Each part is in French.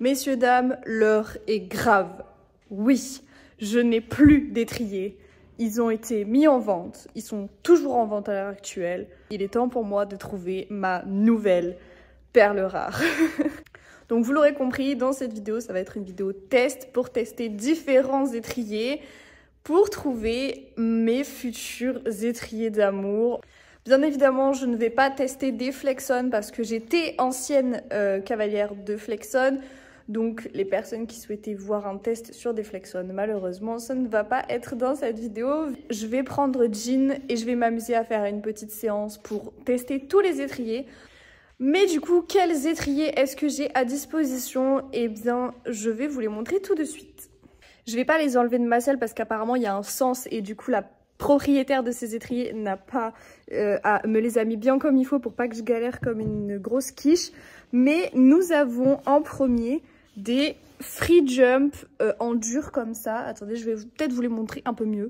Messieurs, dames, l'heure est grave. Oui, je n'ai plus d'étriers. Ils ont été mis en vente. Ils sont toujours en vente à l'heure actuelle. Il est temps pour moi de trouver ma nouvelle perle rare. Donc vous l'aurez compris, dans cette vidéo, ça va être une vidéo test pour tester différents étriers pour trouver mes futurs étriers d'amour. Bien évidemment, je ne vais pas tester des Flexon parce que j'étais ancienne cavalière de Flexon. Donc les personnes qui souhaitaient voir un test sur des Flexon, malheureusement, ça ne va pas être dans cette vidéo. Je vais prendre Jean et je vais m'amuser à faire une petite séance pour tester tous les étriers. Mais du coup, quels étriers est-ce que j'ai à disposition? Eh bien, je vais vous les montrer tout de suite. Je vais pas les enlever de ma selle parce qu'apparemment, il y a un sens et du coup, la propriétaire de ces étriers n'a pas me les a mis bien comme il faut pour pas que je galère comme une grosse quiche. Mais nous avons en premier des free jump en dur comme ça. Attendez, je vais peut-être vous les montrer un peu mieux.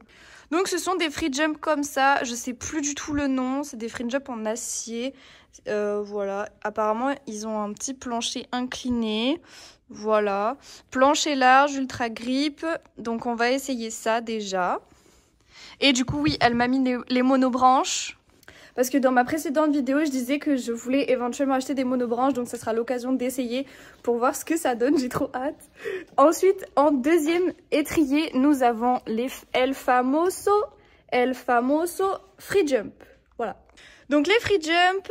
Donc ce sont des free jump comme ça, je sais plus du tout le nom, c'est des free jump en acier. Voilà, apparemment ils ont un petit plancher incliné. Voilà, plancher large, ultra grip. Donc on va essayer ça déjà. Et du coup, oui, elle m'a mis les monobranches. Parce que dans ma précédente vidéo, je disais que je voulais éventuellement acheter des monobranches. Donc ça sera l'occasion d'essayer pour voir ce que ça donne. J'ai trop hâte. Ensuite, en deuxième étrier, nous avons les El Famoso Free Jump. Voilà. Donc les Free Jump,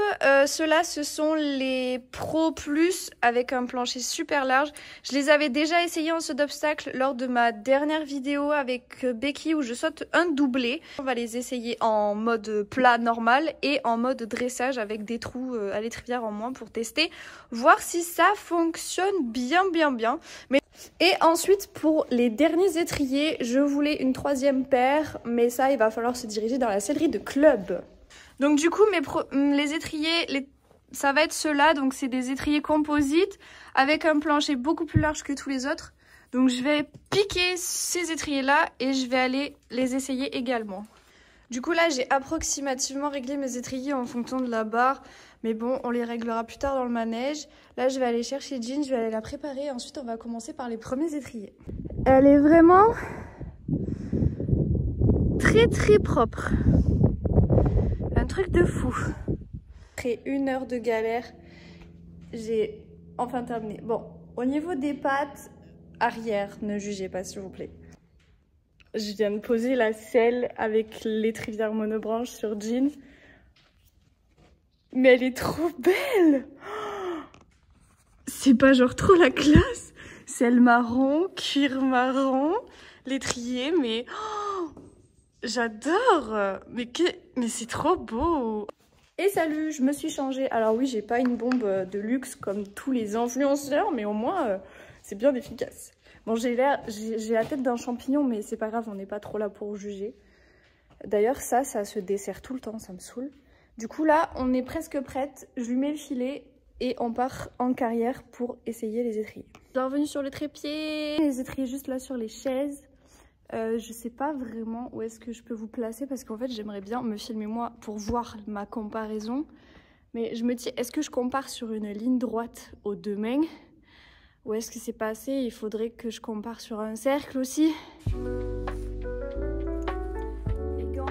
ceux-là, ce sont les Pro Plus avec un plancher super large. Je les avais déjà essayés en saut d'obstacle lors de ma dernière vidéo avec Becky où je saute un doublé. On va les essayer en mode plat normal et en mode dressage avec des trous à l'étrivière en moins pour tester, voir si ça fonctionne bien. Et ensuite, pour les derniers étriers, je voulais une troisième paire, mais ça, il va falloir se diriger dans la sellerie de Club. Donc du coup, les étriers, ça va être ceux-là. Donc c'est des étriers composites avec un plancher beaucoup plus large que tous les autres. Donc je vais piquer ces étriers-là et je vais aller les essayer également. Du coup là, j'ai approximativement réglé mes étriers en fonction de la barre. Mais bon, on les réglera plus tard dans le manège. Là, je vais aller chercher Jean, je vais aller la préparer. Ensuite, on va commencer par les premiers étriers. Elle est vraiment très propre. Un truc de fou. Après 1 heure de galère, j'ai enfin terminé. Bon, au niveau des pattes arrière, ne jugez pas s'il vous plaît. Je viens de poser la selle avec l'étrivière monobranche sur Jean. Mais elle est trop belle! C'est pas genre trop la classe? Selle marron, cuir marron, l'étrier, mais... j'adore! Mais c'est trop beau! Et salut, je me suis changée. Alors oui, j'ai pas une bombe de luxe comme tous les influenceurs, mais au moins, c'est bien efficace. Bon, j'ai la tête d'un champignon, mais c'est pas grave, on n'est pas trop là pour juger. D'ailleurs, ça se dessert tout le temps, ça me saoule. Du coup, là, on est presque prête. Je lui mets le filet et on part en carrière pour essayer les étriers. Bienvenue sur le trépied. Les étriers juste là sur les chaises. Je sais pas vraiment où est-ce que je peux vous placer parce qu'en fait j'aimerais bien me filmer moi pour voir ma comparaison. Mais je me dis, est-ce que je compare sur une ligne droite aux deux mains? Ou est-ce que c'est pas assez? Il faudrait que je compare sur un cercle aussi. Les gants.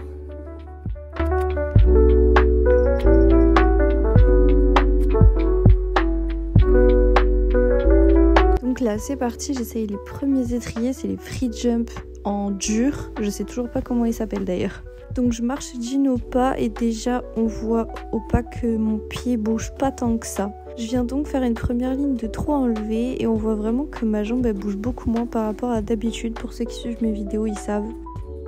Donc là c'est parti, j'essaye les premiers étriers, c'est les free jump en dur, je sais toujours pas comment ils s'appellent d'ailleurs. Donc je marche Jean au pas et déjà on voit au pas que mon pied bouge pas tant que ça. Je viens donc faire une première ligne de 3 enlevés et on voit vraiment que ma jambe elle bouge beaucoup moins par rapport à d'habitude. Pour ceux qui suivent mes vidéos ils savent.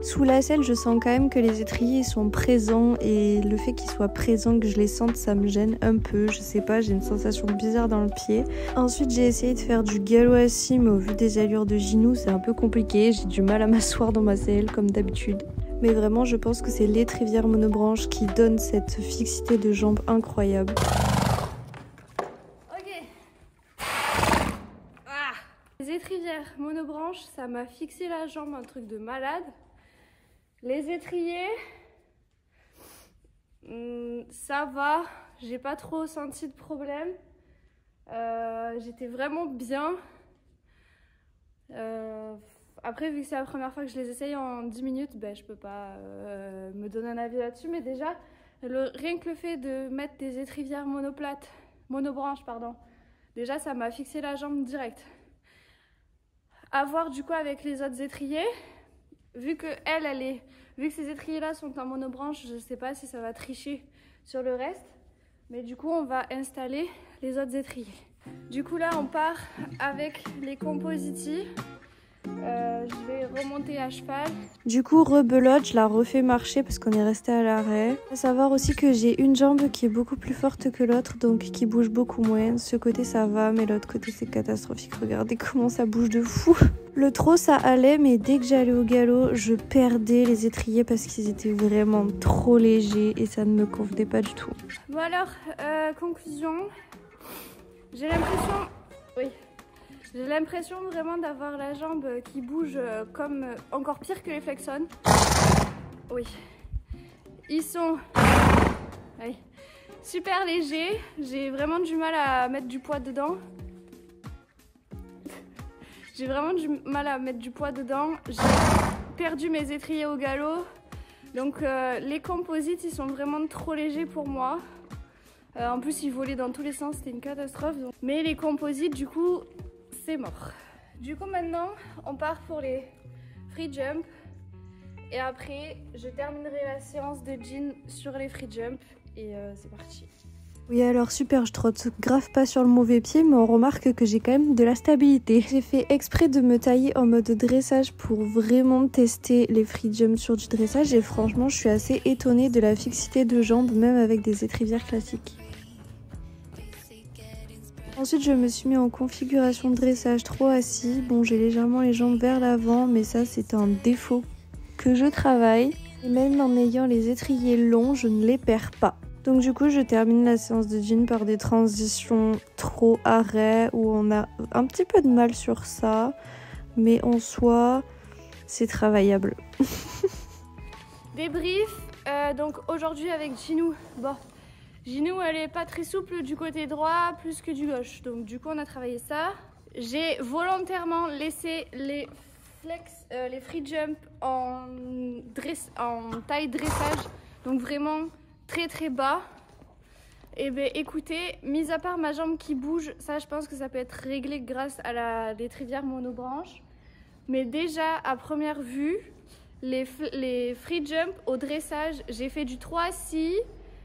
Sous la selle je sens quand même que les étriers sont présents et le fait qu'ils soient présents, que je les sente, ça me gêne un peu. Je sais pas, j'ai une sensation bizarre dans le pied. Ensuite j'ai essayé de faire du galop assis mais au vu des allures de Ginou c'est un peu compliqué. J'ai du mal à m'asseoir dans ma selle comme d'habitude. Mais vraiment je pense que c'est l'étrivière monobranche qui donne cette fixité de jambes incroyable. Ok. Les étrivières monobranches ça m'a fixé la jambe, un truc de malade. Les étriers, ça va, j'ai pas trop senti de problème. J'étais vraiment bien. Après, vu que c'est la première fois que je les essaye en 10 minutes, ben, je peux pas me donner un avis là-dessus. Mais déjà, rien que le fait de mettre des étrivières monobranches, pardon, déjà ça m'a fixé la jambe direct. À voir du coup avec les autres étriers, vu que vu que ces étriers-là sont en monobranche, je sais pas si ça va tricher sur le reste. Mais du coup, on va installer les autres étriers. Du coup, là, on part avec les Compositi. Je vais remonter à cheval. Du coup, rebelote, je la refais marcher parce qu'on est resté à l'arrêt. Il faut savoir aussi que j'ai une jambe qui est beaucoup plus forte que l'autre, donc qui bouge beaucoup moins. Ce côté, ça va, mais l'autre côté, c'est catastrophique. Regardez comment ça bouge de fou. Le trot, ça allait, mais dès que j'allais au galop, je perdais les étriers parce qu'ils étaient vraiment trop légers et ça ne me convenait pas du tout. Bon alors, conclusion. J'ai l'impression... Oui. J'ai l'impression vraiment d'avoir la jambe qui bouge comme encore pire que les Flexon. Oui. Ils sont super légers. J'ai vraiment du mal à mettre du poids dedans. J'ai perdu mes étriers au galop. Donc les Composites, ils sont vraiment trop légers pour moi. En plus, ils volaient dans tous les sens, c'était une catastrophe. Donc... Mais les Composites, du coup... c'est mort. Du coup maintenant on part pour les free jump et après je terminerai la séance de jean sur les free jump et c'est parti. Oui alors super, je trotte grave pas sur le mauvais pied mais on remarque que j'ai quand même de la stabilité. J'ai fait exprès de me tailler en mode dressage pour vraiment tester les free jump sur du dressage et franchement je suis assez étonnée de la fixité de jambes même avec des étrivières classiques. Ensuite, je me suis mis en configuration de dressage trop assis. Bon, j'ai légèrement les jambes vers l'avant, mais ça, c'est un défaut que je travaille. Et même en ayant les étriers longs, je ne les perds pas. Donc du coup, je termine la séance de jean par des transitions trop arrêt où on a un petit peu de mal sur ça. Mais en soi, c'est travaillable. Débrief. Donc aujourd'hui avec Ginou, bon... Ginou, elle est pas très souple du côté droit plus que du gauche. Donc du coup, on a travaillé ça. J'ai volontairement laissé les free jump en taille dressage. Donc vraiment très très bas. Et bien écoutez, mis à part ma jambe qui bouge, ça je pense que ça peut être réglé grâce à l'étrivière monobranche. Mais déjà à première vue, les free jump au dressage, j'ai fait du 3-6.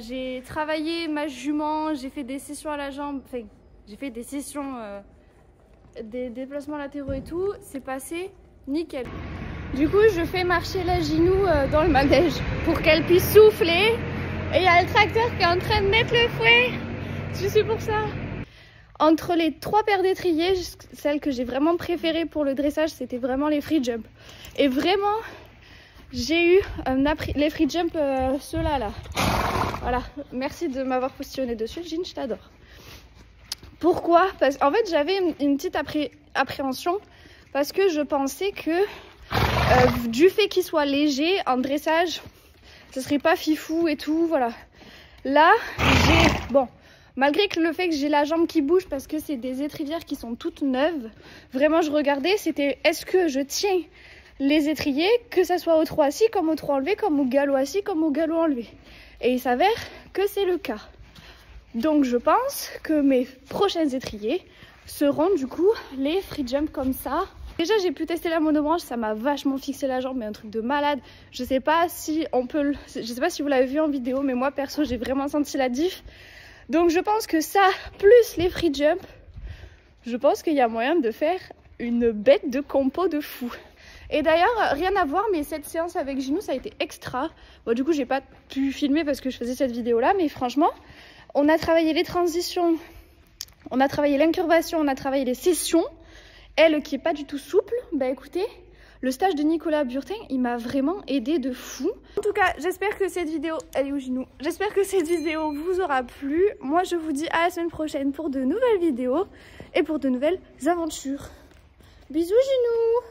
J'ai travaillé ma jument, j'ai fait des sessions à la jambe, enfin j'ai fait des sessions, des déplacements latéraux et tout, c'est passé nickel. Du coup je fais marcher la Ginou dans le manège pour qu'elle puisse souffler et il y a le tracteur qui est en train de mettre le fouet, je suis pour ça. Entre les 3 paires d'étriers, celle que j'ai vraiment préférée pour le dressage c'était vraiment les free jump. Et vraiment j'ai eu les free jump ceux-là là. Voilà, merci de m'avoir positionné dessus, Jean, je t'adore. Pourquoi? Parce qu'en fait, j'avais une petite appréhension parce que je pensais que du fait qu'il soit léger en dressage, ce serait pas fifou et tout, voilà. Là, malgré que le fait que j'ai la jambe qui bouge parce que c'est des étrivières qui sont toutes neuves, vraiment je regardais, c'était est-ce que je tiens les étriers, que ça soit au 3 assis comme au 3 enlevé, comme au galop assis comme au galop enlevé. Et il s'avère que c'est le cas. Donc je pense que mes prochains étriers seront du coup les free jump comme ça. Déjà j'ai pu tester la monobranche, ça m'a vachement fixé la jambe, mais un truc de malade. Je sais pas si vous l'avez vu en vidéo, mais moi perso j'ai vraiment senti la diff. Donc je pense que ça, plus les free jump, je pense qu'il y a moyen de faire une bête de compo de fou. Et d'ailleurs, rien à voir, mais cette séance avec Ginou, ça a été extra. Bon, du coup, j'ai pas pu filmer parce que je faisais cette vidéo-là, mais franchement, on a travaillé les transitions, on a travaillé l'incurvation, on a travaillé les sessions. Elle, qui est pas du tout souple, bah écoutez, le stage de Nicolas Burtin, il m'a vraiment aidé de fou. En tout cas, j'espère que cette vidéo, elle est où Ginou? J'espère que cette vidéo vous aura plu. Moi, je vous dis à la semaine prochaine pour de nouvelles vidéos et pour de nouvelles aventures. Bisous Ginou.